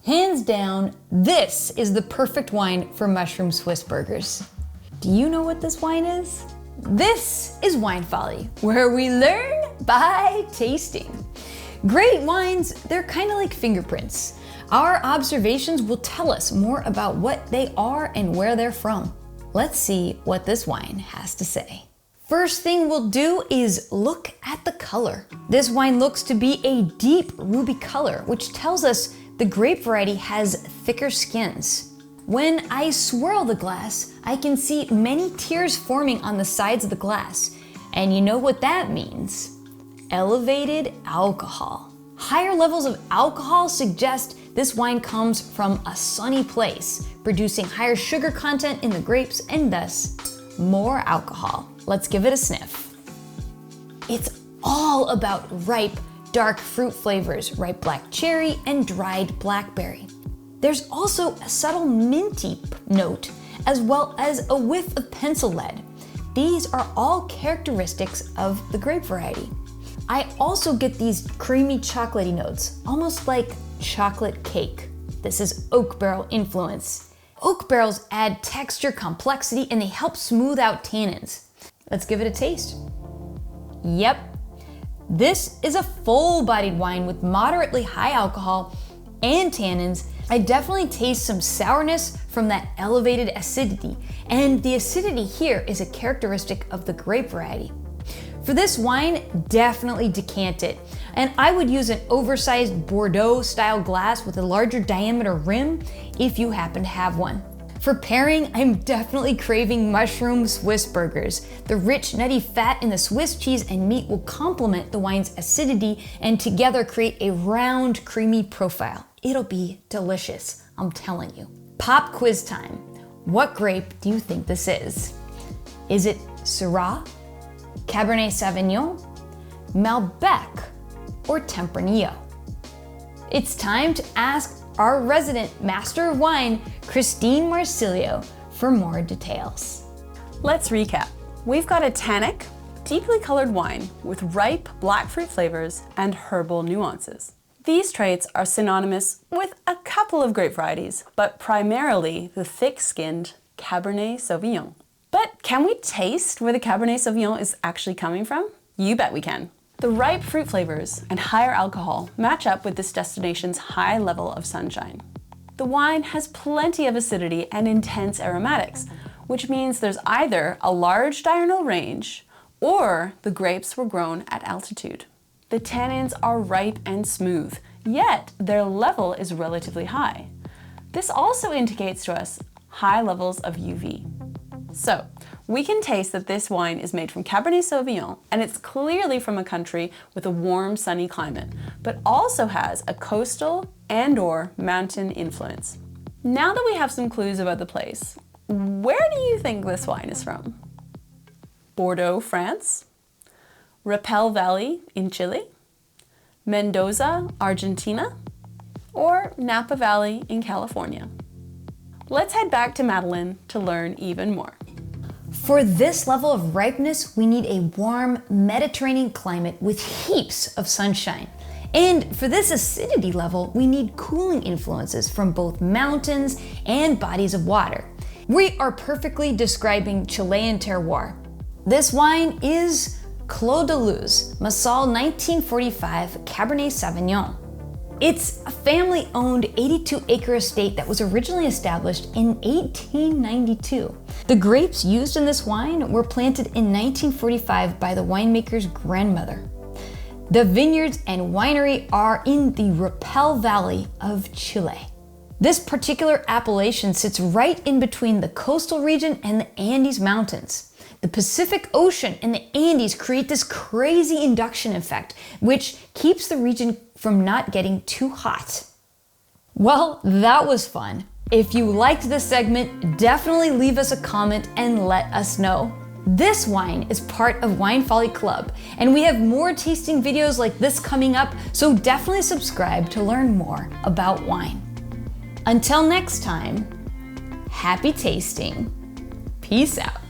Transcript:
Hands down, this is the perfect wine for mushroom Swiss burgers. Do you know what this wine is? This is Wine Folly, where we learn by tasting. Great wines, they're kind of like fingerprints. Our observations will tell us more about what they are and where they're from. Let's see what this wine has to say. First thing we'll do is look at the color. This wine looks to be a deep ruby color, which tells us the grape variety has thicker skins. When I swirl the glass, I can see many tears forming on the sides of the glass. And you know what that means? Elevated alcohol. Higher levels of alcohol suggest this wine comes from a sunny place, producing higher sugar content in the grapes and thus more alcohol. Let's give it a sniff. It's all about ripe, dark fruit flavors, ripe black cherry and dried blackberry. There's also a subtle minty note, as well as a whiff of pencil lead. These are all characteristics of the grape variety. I also get these creamy chocolatey notes, almost like chocolate cake. This is oak barrel influence. Oak barrels add texture, complexity, and they help smooth out tannins. Let's give it a taste. Yep, this is a full-bodied wine with moderately high alcohol and tannins. I definitely taste some sourness from that elevated acidity, and the acidity here is a characteristic of the grape variety. For this wine, definitely decant it, and I would use an oversized Bordeaux style glass with a larger diameter rim if you happen to have one. For pairing, I'm definitely craving mushroom Swiss burgers. The rich, nutty fat in the Swiss cheese and meat will complement the wine's acidity and together create a round, creamy profile. It'll be delicious, I'm telling you. Pop quiz time. What grape do you think this is? Is it Syrah, Cabernet Sauvignon, Malbec, or Tempranillo? It's time to ask our resident master of wine, Christine Marsilio, for more details. Let's recap. We've got a tannic, deeply colored wine with ripe black fruit flavors and herbal nuances. These traits are synonymous with a couple of grape varieties, but primarily the thick-skinned Cabernet Sauvignon. But can we taste where the Cabernet Sauvignon is actually coming from? You bet we can. The ripe fruit flavors and higher alcohol match up with this destination's high level of sunshine. The wine has plenty of acidity and intense aromatics, which means there's either a large diurnal range or the grapes were grown at altitude. The tannins are ripe and smooth, yet their level is relatively high. This also indicates to us high levels of UV. So, we can taste that this wine is made from Cabernet Sauvignon, and it's clearly from a country with a warm, sunny climate, but also has a coastal and/or mountain influence. Now that we have some clues about the place, where do you think this wine is from? Bordeaux, France? Rapel Valley in Chile? Mendoza, Argentina? Or Napa Valley in California? Let's head back to Madeline to learn even more. For this level of ripeness, we need a warm Mediterranean climate with heaps of sunshine. And for this acidity level, we need cooling influences from both mountains and bodies of water. We are perfectly describing Chilean terroir. This wine is Clos de Luz, Massal 1945 Cabernet Sauvignon. It's a family-owned 82-acre estate that was originally established in 1892. The grapes used in this wine were planted in 1945 by the winemaker's grandmother. The vineyards and winery are in the Rapel Valley of Chile. This particular appellation sits right in between the coastal region and the Andes Mountains. The Pacific Ocean and the Andes create this crazy induction effect, which keeps the region from not getting too hot. Well, that was fun. If you liked this segment, definitely leave us a comment and let us know. This wine is part of Wine Folly Club, and we have more tasting videos like this coming up, so definitely subscribe to learn more about wine. Until next time, happy tasting. Peace out.